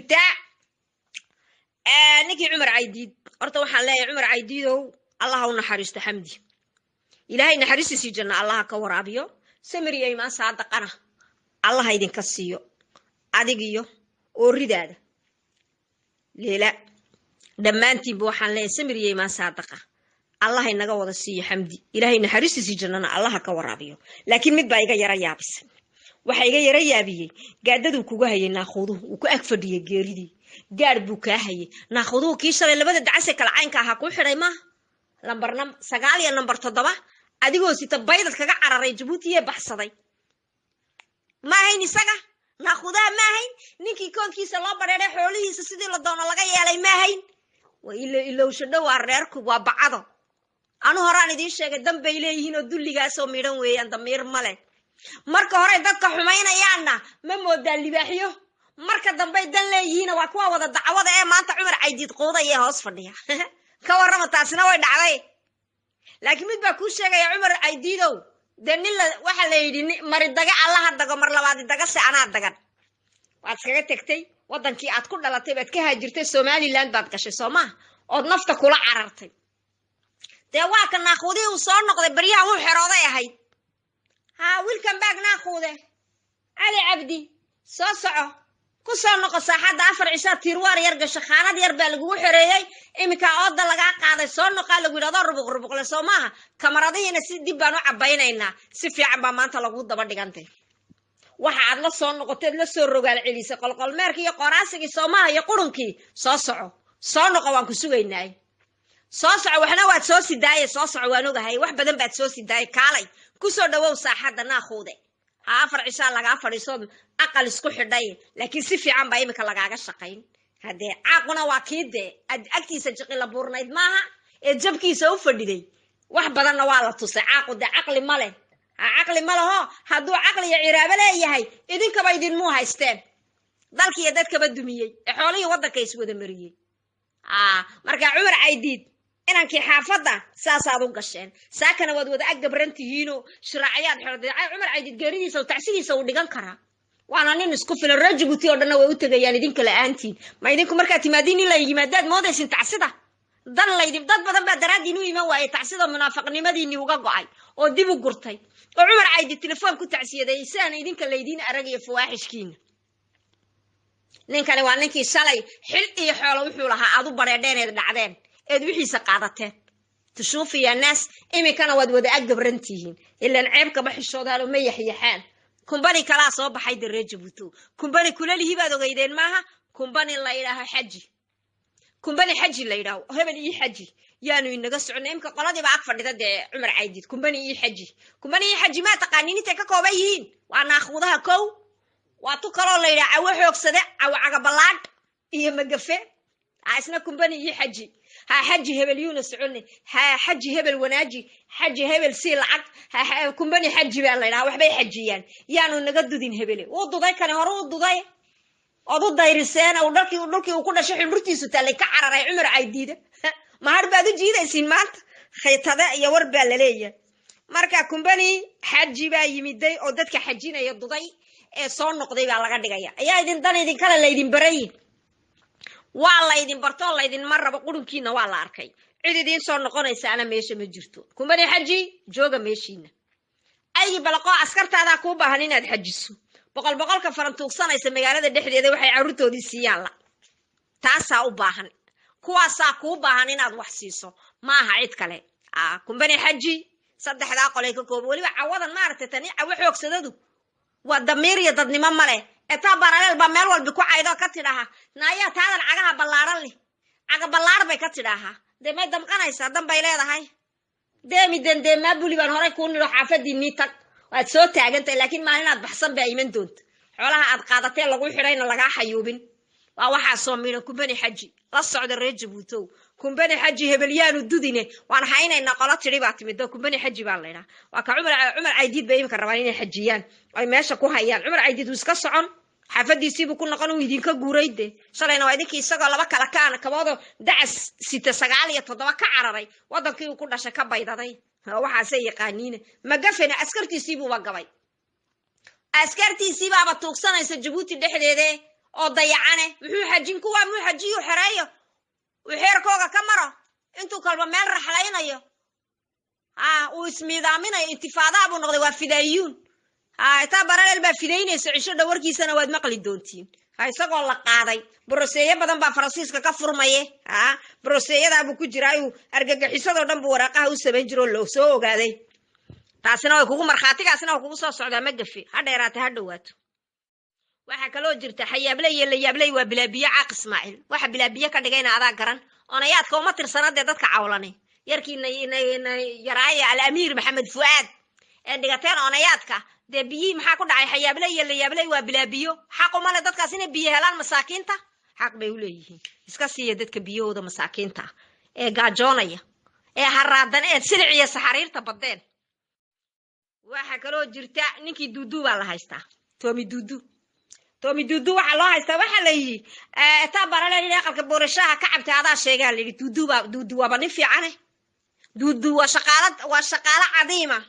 jirtaa ninkii cumar caydiid horta waxaan leeyahay cumar caydiidow allaha u naxariisto xamdi ilaahay naxariistiisii janna allaha ka waraabiyo samir iyo imaan saadaqana allaha idinka siiyo adigiyo ooridaada leela dhammaantiinba waxaan leeyahay samir iyo imaan saadaqa allaha inaga wada siiyo xamdi ilaahay naxariistiisii jannana allaha ka waraabiyo laakiin mid baa iga yara yaabisay waxa iga yara yaabiyey gaadaduu kuga hayay naakhuduhu uu ku ag fadhiyay geeridii gaar buu kaa hayay naakhuduhu kii shalay labada dacase kala caynka ahaa kuu xidhay maaha lambar 9 iyo lambar 7 adigoo sita baydad kaga cararay jabuuti ee baxsaday ma ahayn isaga naakhudaha ma ahayn ninkii koonkiisa loo badheedhay xoolihiisa sidii la doono laga yeelay ma ahayn waa ilowsho dhowaa reerku waa bacado anu horaan idiin sheegay dambay leeyihiin oo dulligaasoo midhan weeyaan damiir male marka hore dadka xumaynayaanna ma moodaan libaaxyo marka dambay dan leeyihiina waa kuwa wada dacwada ee maanta cumar caydiid qoodaya hoos fadhiya ka warrama taasina way dhacday laakiin mid baa kuu sheegaya cumar caydiidow dee waxa la yidhi mari daga allaha dago mar labaadi daga se anaa dagan waad iskaga tegtay waddankii aad ku dhalatay baad ka haajirtay somaliland baad gashay soo maha ood nafta kula carartay dee waa ka naakhuudihii uu soo noqday baryahan uu xerooday ahayd wiilkan baag naakhuude cali cabdi soo soco ku soo noqo saaxadda 4 cishaa tiirwaar yar gasho khaanad yar baa lagugu xereeyey iminka ooda lagaa qaaday soo noqaa lagu yidhahdo rubuqle soo maaha kamaradihiina si dib baan u cabaynaynaa si fiican baa maanta lagu daba dhigantay waxa aad la soo noqoteed la soo rogaal celisay qolqolmeerkii iyo qoraasigii soomaha iyo qurunkii soo soco soo noqo waan ku sugaynaay soo soco waxna waad soo sidaayay soo soco waan ogahay wax badan baad soo sidaayay kaalay ku soo dhawow saaxadda naakhuude 4 cishaa lagaa fadhiiso aqal isku xidhay laakiin si fiican baa imika lagaaga shaqayn haddee caaquna waa kii dee agtiisa jiqi la buurnayd maaha ee jabkiisa u fadhiday wax badanna waa la tusay caaqu dee caqli ma leh caqli ma leho hadduu caqli iyo ciraabo leeyahay idinkaba idinmuu haysteen dalkiiyo dadkaba dumiyey ee xoolihii waddanka iswada mariyey markaa cumar caydiid inankii xaafadda saasaad u gasheen saakana waad wada aggabran tihiinoo shiraacayaad xirday cumar caydiid geeridiisa oo tacsidiisa uu dhigan karaa waana nin isku filan reer jabuuti oo dhanna way u tegayaan idinka la'aantiin ma idinku markaa timaadiin in la yimaadaad moodaysin tacsida dad badan baa daraaddiin u iman waayay tacsida munaafaqnimadiinii uga go'ay oo dib u gurtay oo cumar caydiid telefoon ku tacsiyaday siaan idinka laydiin aragayo fawaaxishkiina ninkani waa ninkii shalay xil iyo xoolo wuxuu lahaa aad u badheedheeneed dhacdeen eed wixiisa qaadateen tushuufiya naas iminkana waad wada aggabran tihiin ilaan ceeb kama xishoodaanoo ma yaxyaxaan kumbani kalaa soo baxay daree jabuuto kumbani kulalihii baad ogeydeen maaha kumbani la yidhaaho xaji kumbani xaji la yidhaaho hebel ii xaji yaanu inaga soconnay imika qoladiiba ag fadhida dee cumar caydiid kumbani ii xaji maa taqaaniin intay ka kooban yihiin waa naakhuudaha kow waa tu kaloo la yidhaha cawo xoogsade cawo cagaballaadh iyo magafe isna kumbani ii xaji حجي هبل يونس عني حجي هبل وناجي حجي هبل سي لعق كمبني حجي بان لا وحبي حجيان يانو نقدودين هبلي ودوداي كان هور ودوداي ودود دايرسان او دلكي uu ku dhashay xilurtiisu talay ka cararay Cumar Caydiid ma harbaad u jiidaysin maanta khaytada iyo war baa la leeyahay marka kumbani xaji baa yimiday oo dadka xajinaya duday ee soo noqday baa laga dhigaya ayaa idin dan idin kala leedin baray waa la idin barto la idin marraba qurunkiina waa la arkay cid idin soo noqonaysa ana meesha ma jirto kumbani xaji jooga meeshiina ay balaqo askartaada ku baahan inaad xajiso boqolka farantuugsanaysa magaalada dhexdeeda waxay carruurtoodii siiyaan la taasaa u baahan kuwaasaa ku baahan inaad wax siiso ma aha cid kale kumbani xaji saddexda qolay ka koob waliba cawadan maartay tani cawo xoogsadadu waa damiir iyo dadnimo male eta baraleel ba meel walba ku caydo ka tidhaha naaya taadan cagaha ballaaran leh caga ballaar bay ka tidhaha deemay damqanaysa danbay leedahay deemi ma buli baan hore ku niro xaafadiinii tag waad soo taagantay laakiin maalin aad baxsan baa iman doonto xoolaha aad qaadatay lagu xirayna laga xayuubin waa waxa soo miino kumbani xaji la socda reer jabuuto kumbani xaji hebelyaanu dudine waan haynayna qolo tiri baa timid kumbani xaji baa leeyahay waa ka Cumar Caydiid bay imka rabaan inay xajiyaan ay meesha ku hayaan Cumar Caydiid uu iska socon xaafadiisiibu ku noqon uu idinka guurayde shalayna waa idinkii isagoo laba kala kaan kabado dacas 9 iyo 7 ka cararay wadankii uu ku dhashay ka baydaday waxaasay yaqaaniin magafena askartiisiibu waa gabay askartiisiibaaba tuugsanaysa Jabuuti dhexdeeda oo dayacane muxuu xajin kuwa muu xajiyo xereeyo وحيركوغا كمرة انتو كلبا ميل رحلينيو واسميدامينيو انتفاضة ابو نقضي وفدايون اتا براليل با فداينيسو عشو دوركي سنواد مقلي دونتين isagoo la qaaday broseeyo badan baa Faransiiska ka furmaye broseeyada abu ku jiraayo argagixisado dhan buu waraaqaha u sameyn jiro loo soo ogaaday taasina way kugu marxaatigaasina way kugu soo socdaa ma gafi ha dheeraatay ha dhawaato waxa kaloo jirta xayaablay iyo la yaablay waa bilaabiye caaq Ismaaciil waxa bilaabiye ka dhigayna adaa garan onayaadka uma tirsanade dadka cawlanay yarkiina yaraaya al-amiir maxamed fuaad ee dhigateen onayaadka de biyi maxaa ku dhacay xayaablay iyo la yaablay waa bilaabiyo xaq uma leh dadkaas inay biyo helaan masaakiinta xaq bay u leeyihiin iska siiya dadka biyooda masaakiinta ee gaajoonaya ee haraadan ee silciya saxariirta badeen waxa kaloo jirta ninkii duudu baa la haystaa Toomi Duudu waxa loo haystaa waxa la yiri ta barale aqalka boorashaha ka cabtay adaa sheegaa la yiri Duudu waa bani fiican Duudu waa shaqaale cadiima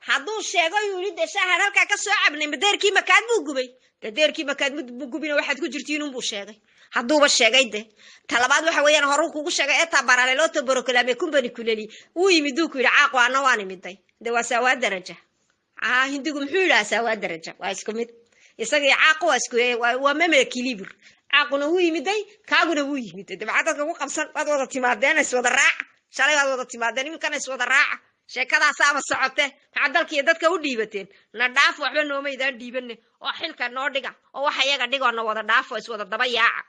hadduu sheego yiri shaha halka ka soo cabnay madeerkii makaad buu gubay madeerkii makaad buu gubina waxaad ku jirtiin inuu sheegay hadduuba sheegay de talabaad waxa weeyaan horu kugu sheegay ta barale loo tabaro kalaame kumbani kuleli uu yimid ku yiri caaq waana waan imiday de waa sawa daraja hindigu muxuu ilaa sawa daraja waa isku mid isagii caaq waa meme kilibir caaquna uu yimiday kaaguna uu yimiday dabacadka ku qabsan wad wada timaadeen is wada raac shalay wad wada timaadeen imkan is wada raac sheekadaas ama socote hadalkii dadka u dhiibateen na dhaaf waxba noomaydaan dhiibanne oo xilka noo dhiga oo waxa iyaga dhigoona wada dhaafo is wada daba yaaca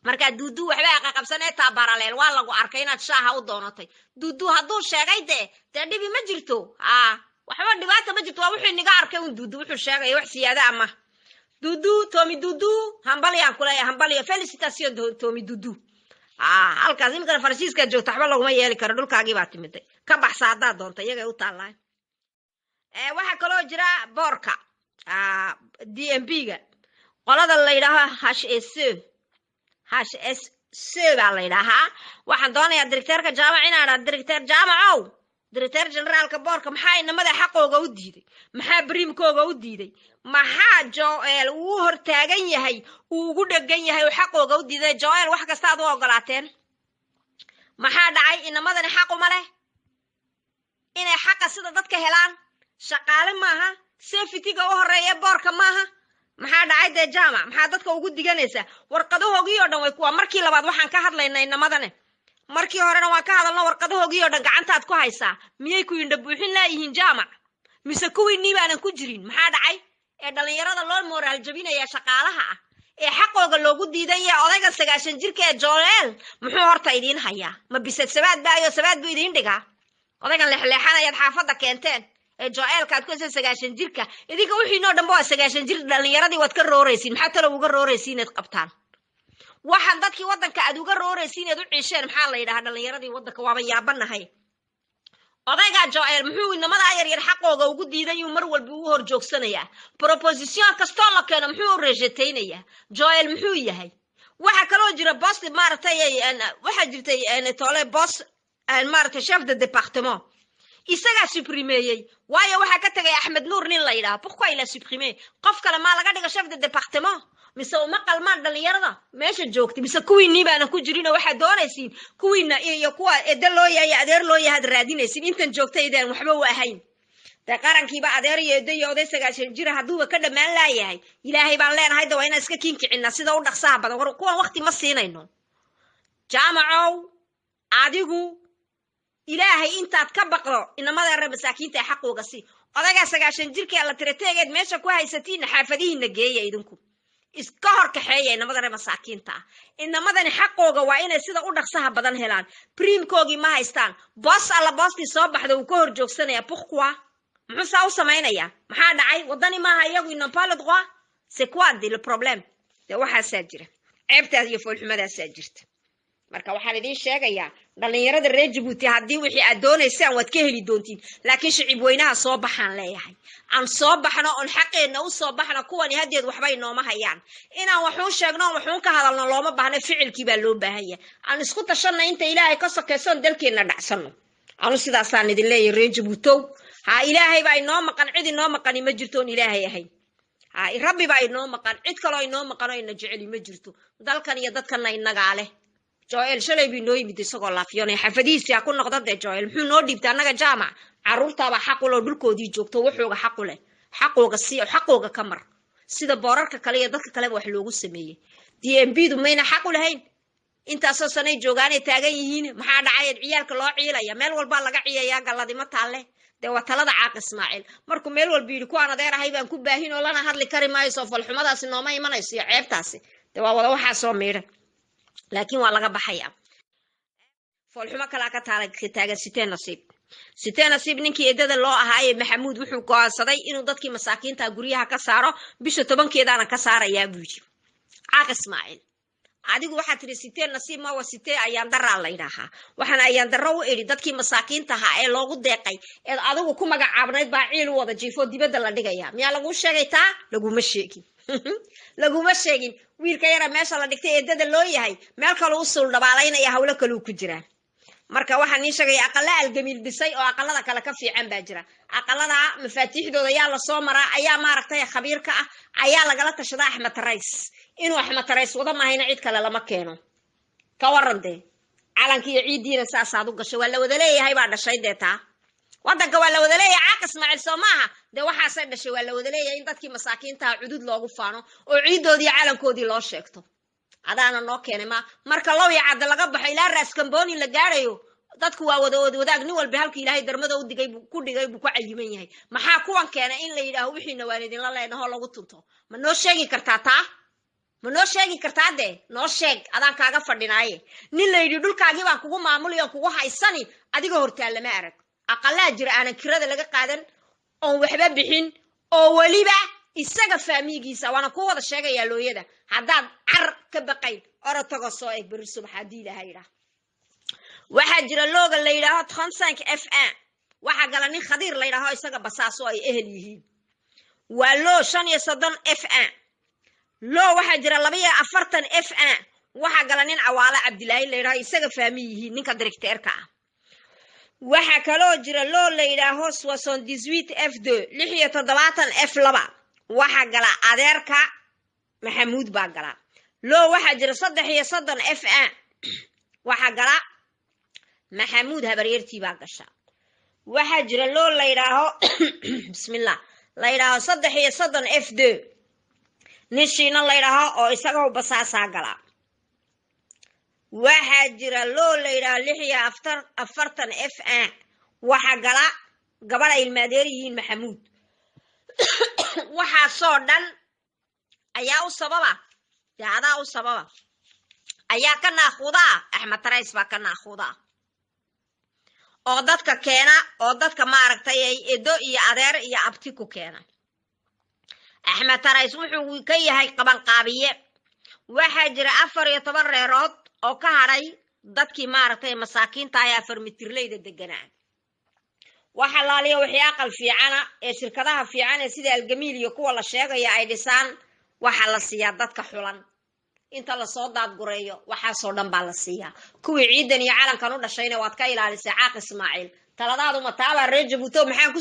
marka Duudu waxba qabsanay ta baraleel waa lagu arkay inaad shaaha u doonatay Duudu hadduu sheegay de dhibi ma jirto waxba dhibaato ma jirto wuxuu niga arkay un Duudu wuxuu sheegay wax siyaada ama Toomi Duudu hambaliyaan kulay hambaliyo felicitation Toomi Duudu halkaas imka Faransiiska joogto waxba laguma yeeli karo dhulkaagii baa timiday ka baxsa hadaa doonto iyaga u taalaan waxa kaloo jira boorka DMP-ga qolada la yiraahdo HSC baa la yiraahdaa waxaan doonayaa directorka jaamac inaan director jaamacow director generalka boorka maxaa inamada xaqooga u diiday maxaa brimkooga u diiday maxaa Joel uu hortaagan yahay uu ugu dhagan yahay xaqooga u diiday Joel wax kasta aad u ogolaateen maxaa dhacay inamadani xaq uma leh inay xaqa sida dadka helaan shaqaale maaha safety-ga u horeeya boorka maaha maxaa dhacay de jaamac maxaa dadka ugu diganaysa warqadahoogii oo dhan way kuwa markii labaad waxaan ka hadlaynaa inamadani markii horena waan ka hadalno warqadahoogii oo dhan gacantaad ku haysaa miyay ku indha buuxin laayihiin jaamac mise kuwiinii baanan ku jirin maxaa dhacay ee dhalinyarada loo moraal jabinaya shaqaalaha ah ee xaqooga loogu diidan yahay odayga 9 jirka ee Joel muxuu horta idiin hayaa ma bisad sabaad buu idiin dhigaa odaygan leexleexanayaad xaafada keenteen ee Joel kaad ku 9 jirka idinka wixii noo dhanba 9 jir dhalinyaradii wad ka rooraysiin maxaa talo uga rooraysiin inaad qabtaan waxaan dadkii wadanka aad uga rooraysiin inaad u ciisheen maxaa la yiraahdaa dhalinyaradii wadanka waaba yaabanahay odayga Joel muxuu inamada yar xaqooga ugu diidan inuu mar walba uu hor joogsanayaa proposition kasto la keeno muxuu rejeteynayaa Joel muxuu yahay waxa kaloo jira boss maartay waxa jirtay tole boss maartay chef de département isaga supprimeeyay waayo waxa ka tagay Ahmed Nuur nin la yiraahdo pourquoi il a supprimé qof kale ma laga dhigo chef de département mise uma qalmaan dhalinyarada meesha joogtay mise kuwiinii baana ku jirin waxa doonaysiin kuwiina iyo kuwa edaloo yahay adeer loo yahay raadinaysiin intan joogtay idaan waxba u ahayn ta qarankiiba adeer iyo eedayo oday 9 jir haduuba ka dhamaan laayahay ilaahay baan leenahay da waa inaan iska kinkicina sida u dhaqsaha badan war kuwan waqti ma siinayno jaamacow adigu ilaahay intaad ka baqdo inamada reer masaakiinta xaqooga si odayga 9 jirka la tirateegeed meesha ku haysatiin xaafadihiina geeya idinku iska hor kaxeeya inamada reer masaakiinta inamadani xaqooga waa inay sida u dhaqsaha badan helaan primkoogi ma haystaan boss alla bosski soo baxda uu ka hor joogsanaya pourquoi muxuu saa u sameynaya maxaa dhacay wadani maaha iyagu inaan pas droit c'est quoi le problème de waxa saajira ceebtaas iyo foolxumadaas saajirta marka waxaan idin sheegayaa dhalinyarada reer Djibouti hadii wixii aad doonaysaan waad ka heli doontiin laakiin shicib weynaha soo baxaan leeyahay aan soo baxno on xaqeena u soo baxno kuwani hadeed waxba inooma hayaan inaan waxu sheegno waxu ka hadalno looma baahna ficilkii baa loo baahan yahay aan isku tashanno inta ilaahay ka sokeeson dalkeena dhacsano aan sidaasaan idin leeyahay reer Djibouti ha ilaahay baa inoo maqan cid inoo maqan ma jirto ilaahay ahay هاي ربي با inoo maqan cid kale oo inoo maqan oo ina jeceli ma jirto dalkan iyo dadkana inaga leh Joel shalay bi noo yimid isagoo laafiyoonay xafadiisa ku noqday Joel muxuu noo dhiibtay anaga jaamac caruurtaaba xaq u leh dhulkoodii joogto wuxuuga xaq u leh xaqooga si xaqooga kamar sida boorarka kale iyo dadka kale wax loogu sameeyay DMB du mayna xaq u lahayn intaasoo sanay joogaanay taagan yihiin maxaa dhacay ciyaalka loo ciilaya meel walba laga ciyayaa galladima taale de waa talada caaq Ismaaciil markuu meel walba yiri ku aan adeerahay baan ku baahin oo lana hadli kari maayo soo falxumadaas nooma imanayso ceebtaasi de waa wada waxa soo meera laakiin waa laga baxaya falxuma kala ka taagan siteen nasiib ninkii eedada loo ahaayay Maxamuud wuxuu go'aansaday inuu dadkii masaakiinta guryaha ka saaro bisha 10keedana ka saaraya buuji caaq Ismaaciil adigu waxa tiri siteen nasiib ma waa sitee ayaan daraa la yiraahdaa waxaan ayaan daro u eri dadkii masaakiinta ahaa ee loogu deeqay ee adigu ku magacaabnayd baa ciil wada jiifo dibadda la dhigaya miyaa lagu sheegay taa laguma sheegin wiilka yara meesha la dhigtay eedada loo yahay meel kale u sul dhabaalaynaya hawlo kale ku jira marka waxaan ni sheegay aqala algamiil dhisay oo aqalada kale ka fiican baa jira aqalada mafaatiixdooda ayaa la soo maraa ayaa maaragtay khabiirka ah ayaa lagala tashadaa Axmed Rays inuu Axmed Rays wada maahayna cid kale lama keeno ka warande calankii ciidiina saasaad u gashay waa la wada leeyahay baa dhashay deeta wadanka waa la wada leeyahay caaq Ismaaciil Soomaha de waxa say dhashay waa la wada leeyahay in dadkii masaakiinta cudud loogu faano oo ciidoodii calankoodii loo sheegto adaana noo keenay marka loo yaacad laga baxay ilaa raas kambooni la gaarayo dadku waa wadaag nin walba halkii Ilaahay darmada u digay ku cayiman yahay maxaa kuwan keenay in la yiraahdo wixiina waalidin la leenahay lagu tunto ma noo sheegi kartaa taa ma noo sheegi kartaa de noo sheeg adaan kaaga fadhinaaye nin la yiri dhulkaagii baan kugu maamuliyo kugu haysani adiga hortaa lama arag aqalaa jira aan kirada laga qaadan oo waxba bixin oo waliba isaga faamigiisa wana ku wada sheegaya looyada hadaad car ka baqay orotago soo eeg bari subxaadi Ilaahay waxa jira looga la yiraahdo 35 F1 waxa gala nin khadiir la yiraahdo isaga basaaso ay ehel yihiin waa loo 35 F1 loo waxa jira 42 F1 waxa gala nin Awaala Cabdilaahi la yiraahdo isaga faami yihiin ninka directeerka ah waxa kaloo jira loo la yiraahdo 78 F2 67 F2 waxa gala adeerka Maxamuud baa gala loo waxa jira 33 F1 waxa gala Maxamuud habaryartii baa gasha waxa jira loo la yiraahdo bismillah la yiraahdo 33 F2 nishina la yiraahdo oo isaga basaasa gala waxa jira loo la yiraahdo 46 F1 waxa gala gabadha ilmaadeeriyiin Maxamuud waxa soo dhan ayaa u sababa yaada u sababa ayaa ka naaquda Axmed Rays baa ka naaquda oo dadka keena oo dadka maaragtay ay edo iyo adeer iyo abti ku keena Axmed Rays wuxuu ka yahay qaban qaabiye waxa jira 14 reerood oo ka haray dadkii maaragtay masaakiinta ay 4 mitirleyda deganaa waxa laaliyo wixii aqal fiicana ee shirkadaha fiican ee sida algamiil iyo kuwa la sheegay ay dhisaan waxa la siiyaa dadka xulan inta la soo daad gureeyo waxa soo dhan baa la siiyaa kuwii ciidan iyo calankan u dhashayna waad ka ilaalisay caaq Ismaaciil taladaadu ma taaba reejabuto maxaan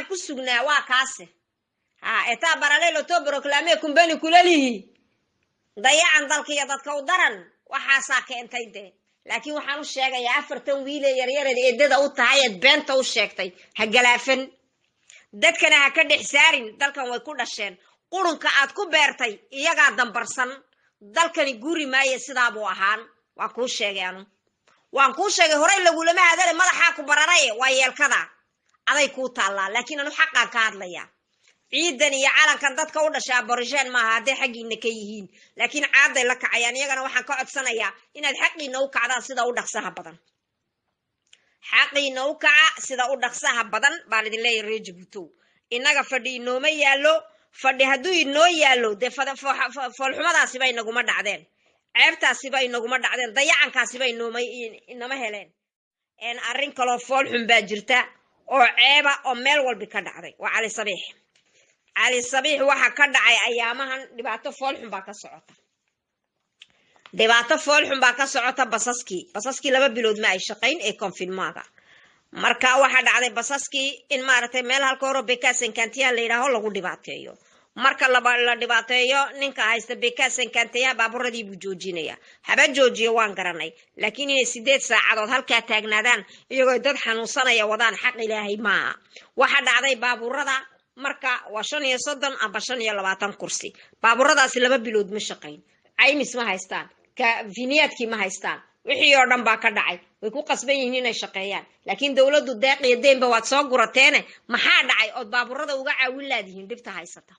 ku sugnaa waa kaase eta baralelo to proclame kumbani kulalihi dayacan dalkiya dadka u daran waxa saa keentay de laakiin waxaan u sheegayaa 4 wiil ee yaryar eedada u tahay beenta u sheegtay ha galaafan dadkana ha ka dhex saarin dalkan way ku dhasheen qurunka aad ku beertay iyaga dambarsan dalkani guri maaye sidaa buu ahaan waan kuu sheegay hore lagu lama hadalay madaxa ku bararay waa yeelkada aday ku taala laakiin anu xaqan ka hadlaya ciidan iyo calankan dadka u dhashaa borjeen ma aha de xaqiina ka yihiin laakiin caaday la kacayaan iyagana waxaan ka codsanayaa inaad xaqiina u kacdaan sida u dhaqsaha badan xaqiina u kaca sida u dhaqsaha badan baan idin leeyahay reejibuto inaga fadhi nooma yaalo fadhi haduu inoo yaalo de foolxumadaasi bay naguma dhacdeen ceebtaasi bay naguma dhacdeen dayacankaasi bay inama heleen een arrin kale foolxum baa jirta oo ceeba oo meel walba ka dhacday waa cali sabiix waxa ka dhacay ayaamahan dhibaato foolxum baa ka socota basaskii 2 bilood ma ay shaqayn ee konfirmaaga marka waxa dhacday basaskii in maaragtay meel halka hore bekasan kantiya la yiraahdo lagu dhibaateeyo marka la dhibaateeyo ninka haysta bekasan kantiya baaburadii buu joojinaya haba joojiyo waan garanay laakiin inay 8 saacadood halka taagnaadaan iyagoo dad xanuunsanaya wadaan xaq ilaahay ma waxa dhacday baaburada marka waa 35 amba 25 kursi baaburadaasi 2 bilood ma shaqayn aymis ma haystaan ka viniyadkii ma haystaan wixii oo dhan baa ka dhacay way ku qasban yihiin inay shaqeeyaan laakiin dawladdu deeq iyo deynba waad soo gurateene maxaa dhacay oo baaburada uga caawin laadihiin dhibta haysata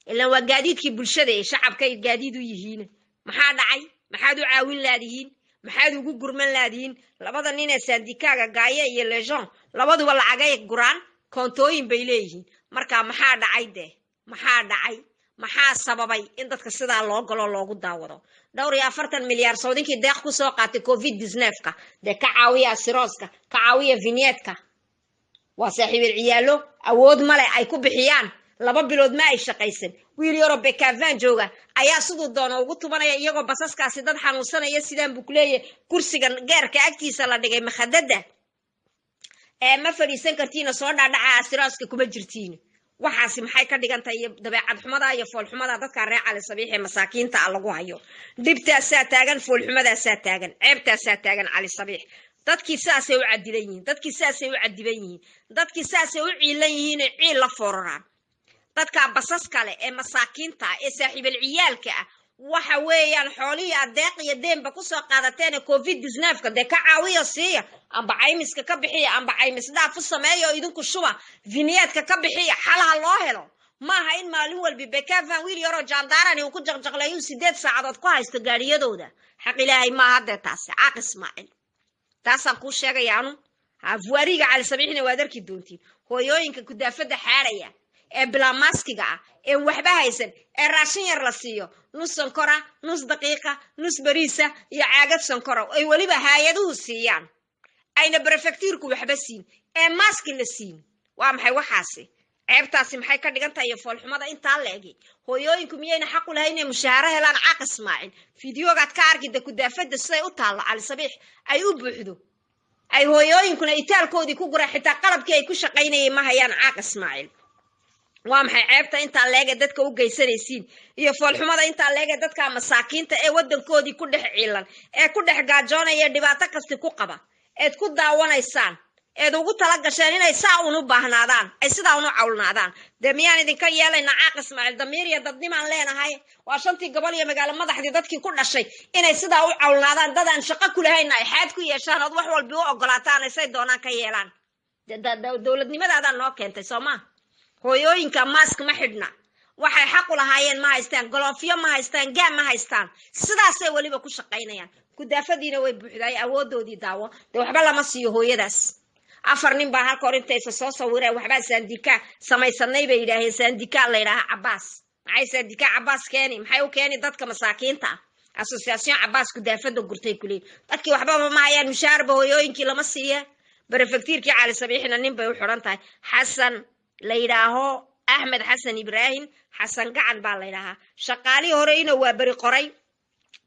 ilaa waa gaadiidkii bulshada ee shacabka ay gaadiid u yihiin maxaa dhacay maxaad u caawin laadihiin maxaad ugu gurman laadihiin labada nin ee sandikaaga gaaye iyo lejon labaduba lacagay guraan koontooyin bay leeyihiin marka maxaa dhacay maxaa sababay in dadka sidaa loo galo loogu daawado dhowr iyo 40 milyan Saudinkii deeq ku soo qaatay COVID-19 ka de ka caawiya siroska ka caawiya vinyetka waa saaxiib ciyaalo awood male ay ku bixiyaan 2 bilood ma ay shaqaysan wiil yaro bekavan jooga ayaa sidoo doona ugu tumanaya iyagoo basaskaasi dad xanuunsanaya sidaan bukleeye kursigan geerka agtiisa la dhigay maxadada ma fadhiisan kartiina soo dhaadhaca siroska kuma jirtiin waxaasi maxay ka dhigantahay dabeecad xumada iyo fool xumada dadka reer cali sabiix ee masaakiinta lagu hayo dibtaas taagan fool xumadaas taagan ceebtaas taagan cali sabiix dadkii saasay u cadilan yihiin dadkii saasay u ciilan yihiin ciil la fooraraan dadka basas kale ee masaakiinta ee saaxiibul ciyaalka waxa weeyaan xoolihi adeeq iyo deemba ku soo qaadateen COVID-19 ka de ka caawiyo siiya amba caymiska ka bixiya amba caymis dhaaf u sameeyo idinku shuba viniyadka ka bixiya xalaha loo helo maaha in maalin walba bekavan wiil yaro jandarani uu ku jaqjaqlayo 8 saacadood ku haysto gaariyadooda xaq ilaahay ma hadda taas caaq Ismaaciil taasaan ku sheegayaanu afwariga cali sabiixna waa darki doontiin hooyooyinka ku daafada xaaraya ee bila maskiga ee waxba haysan ee raashin yar la siiyo nus sonkora nus daqiiqa nus bariisa iyo caagad sonkora ay waliba hay'aduhu siiyaan ayna prefecture-ku waxba siin ee mask la siin waa maxay waxaasi ceebtaasi maxay ka dhigantahay fool xumada inta leegi hooyooyinku miyayna xaq u lahayn inay mushaara helaan caaq Ismaaciil fiidiyogaad ka argida ku daafada siday u taalo cali sabiix ay u buuxdo ay hooyooyinkuna itaalkoodii ku gura xitaa qalabkii ay ku shaqaynayeen ma hayaan caaq Ismaaciil waa maxay ceebta inta leega dadka u geysanaysiin iyo fool xumada inta leega dadka masaakiinta ee wadankoodii ku dhex ciilan ee ku dhex gaajoonaya dhibaato kasta ku qaba ee ku daawanaysaan ee ugu tala gasheen inay saa u baahnaadaan ay sidaa u cawlnaadaan damiyaan idinka yeelayna caaq Ismaaciil damiir iyo dadnimaan leenahay waa shantii gobol iyo magaalo madaxdii dadkii ku dhashay inay sidaa u cawlnaadaan dad aan shaqo ku lahayn ay xaad ku yeeshaan oo wax walba u ogolaataan ay doonaan ka yeelaan dawladnimadaada noo keentay Soomaa hooyooyinka mask ma xidhna waxay xaq u lahaayeen ma haystaan golofyo ma haystaan gaam ma haystaan sidaasay waliba ku shaqaynayaan ku daafadiina way buuxday awoodoodii daawo de waxba lama siiyo hooyadaas afar nin baa halka horintaysa soo sawireen waxba sandika samaysanay bay yiraahdeen sandika la yiraahdo Abbas maxay sandika Abbas keeni maxay u keeni dadka masaakiinta association Abbas ku daafada gurtay kulay dadkii waxba ma hayaan mushaarba hooyooyinkii lama siiyo prefecture-kii cali sabiixna nin bay u xiran tahay xasan la yiraaho Ahmed Xasan Ibrahim Xasan gacan baa la yiraahaa shaqaalii hore inuu waa bari qoray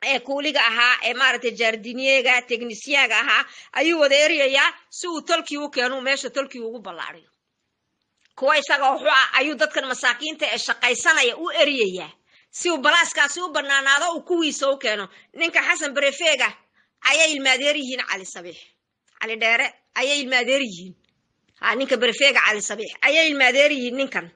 ee kuuliga ahaa ee maaragtay jardiniyeega technician-ga ahaa ayuu wada eriyaya si uu tolkii u keeno meesha tolkii ugu ballaariyo kuwa isaga ayuu dadkan masaakiinta ee shaqaysanaya u eriyaya si uu balaaskaasi u banaanaado uu kuwiisa u keeno ninka Xasan Barefeega ayay ilmaadeer yihiin cali sabiix cali dheere ayay ilmaadeer yihiin ninka Barefeega cali sabiix ayay ilmaadeer yihiin ninkan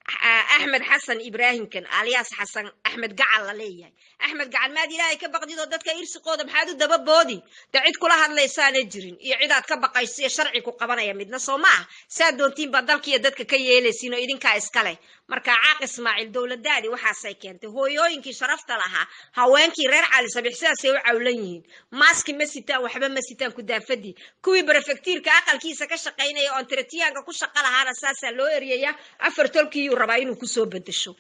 Ahmed Xasan Ibrahim kan alias Xasan Ahmed gacal la leeyahay Ahmed gacal maad ilaahay ka baqdido dadka irsiqooda maxaad u daba boodi cid kula hadlaysaana jirin iyo cid aad ka baqayso sharci ku qabanaya midna Soomaa saa doontiin ba dalkiya dadka ka yeelaysiin oo idinka iskale marka caaq Ismaaciil dawladdaadi waxaasay keentay hooyooyinkii sharafta lahaa haweenkii reer cali sabiix sidaasay u cawlan yihiin mask ma sitaan waxba ma sitaan ku daafadii kuwii prefecture-ka aqalkiisa ka shaqaynaya oo entretiyaga ku shaqo lahaana saasa loo eriyaya afar tolkii rabaa inuu ku soo bedesho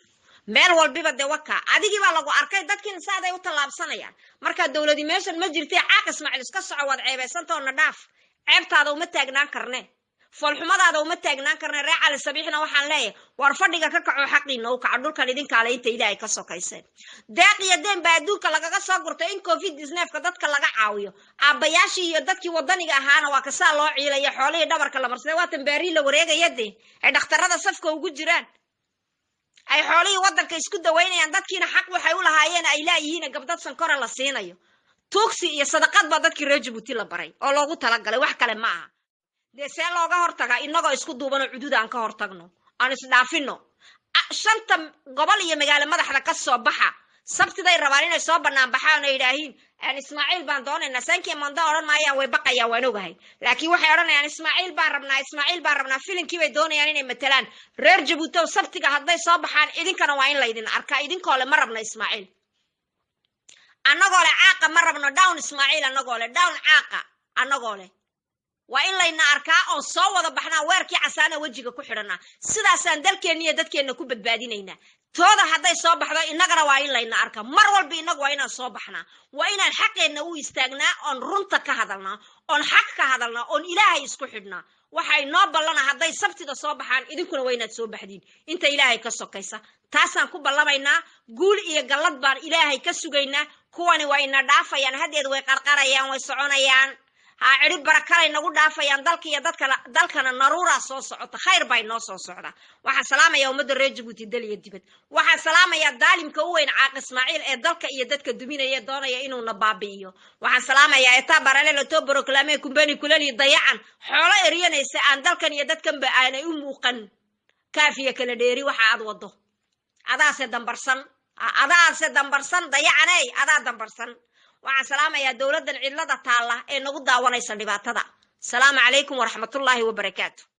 meel walbiba de waka adigi baa lagu arkay dadkii saaday u talaabsanayaan marka dawladii meeshan ma jirtay caaq Ismaaciil iska soco wad ceebaysanto na dhaaf ceebtaada uma taagnaan karne falxumadaada uma taagnaan karna reer cali sabiixna waxaan leeyahay war fadhiga ka kaco xaqiina u kaco dhulkan idinkaale inta ilaahay ka sokayseen deeq iyo deen baa adduunka lagaga soo gurtay in covid-19 dadka laga caawiyo aabbayaashii iyo dadkii wadaniga ahaana waa kasaa loo ciilaya xoolihii dhabarka la marsaday waatan baari la wareegaya dee ay dhakhtarada safka ugu jiraan ay xoolihii wadanka isku daweynayaan dadkiina xaq waxay u lahaayeen ay laayihiin gabdad sankora la siinayo tuugsi iyo sadaqad baa dadkii reer jabuuti la baray oo loogu talagalay wax kale ma aha dee see looga hortagaa inagoo isku duubanoo cududa aan ka hortagno aan isdhaafino shanta gobol iyo magaalo madaxda ka soo baxa sabtiday rabaan inay soo bannaan baxaan oo yidhaahiin ismaaciil baan doonaynaa saankii manda odhan maayaan way baqayaan waan ogahay laakiin waxay odhanayaan ismaaciil baan rabnaa filinkii bay doonayaan inay matalaan reer jabuuti oo sabtiga hadday soo baxaan idinkana waa in laydin arkaa idinkoo le ma rabno ismaaciil annagoo le caaqa ma rabno down ismaaciil annagoo le down caaqa annagoo le waa in layna arkaa oon soo wada baxnaa weerkii casaana wejiga ku xidhanaa sidaasaan dalkeenna iyo dadkeenna ku badbaadinaynaa tooda hadday soo baxdo innagana waa in layna arkaa mar walba innagu waa inaan soo baxnaa waa inaan xaqeenna u istaagnaa oon runta ka hadalnaa oon xaq ka hadalnaa oon ilaahay isku xidhnaa waxay noo ballana hadday sabtida soo baxaan idinkuna waa inaad soo baxdiin inta ilaahay ka sokaysa taasaan ku ballamaynaa guul iyo gallad baan ilaahay ka sugaynaa kuwani waa ina dhaafayaan haddeed way qarqarayaan way soconayaan cirib barakalay nagu dhaafayaan dalka iyo dalkana naruuraa soo socota khayr bay noo soo socdaa waxaan salaamayaa ummadda reer jabuuti dal iyo dibad waxaan salaamayaa daalimka u weyn caaq ismaaciil ee dalka iyo dadka duminaya doonaya inuuna baabi'iyo waxaan salaamayaa etaa baralelo to proclame kumbani kulali dayacan xoolo eryanaysa aan dalkan iyo dadkanba aanay u muuqan kaafiya kala dheeri waxa aad wado adaase dambarsan dayacaney adaa dambarsan waxaan salaamayaa dowladdan cidlada taalla ee nagu daawanaysa dhibaatada asalaamu calaykum waraxmatullaahi wabarakaatu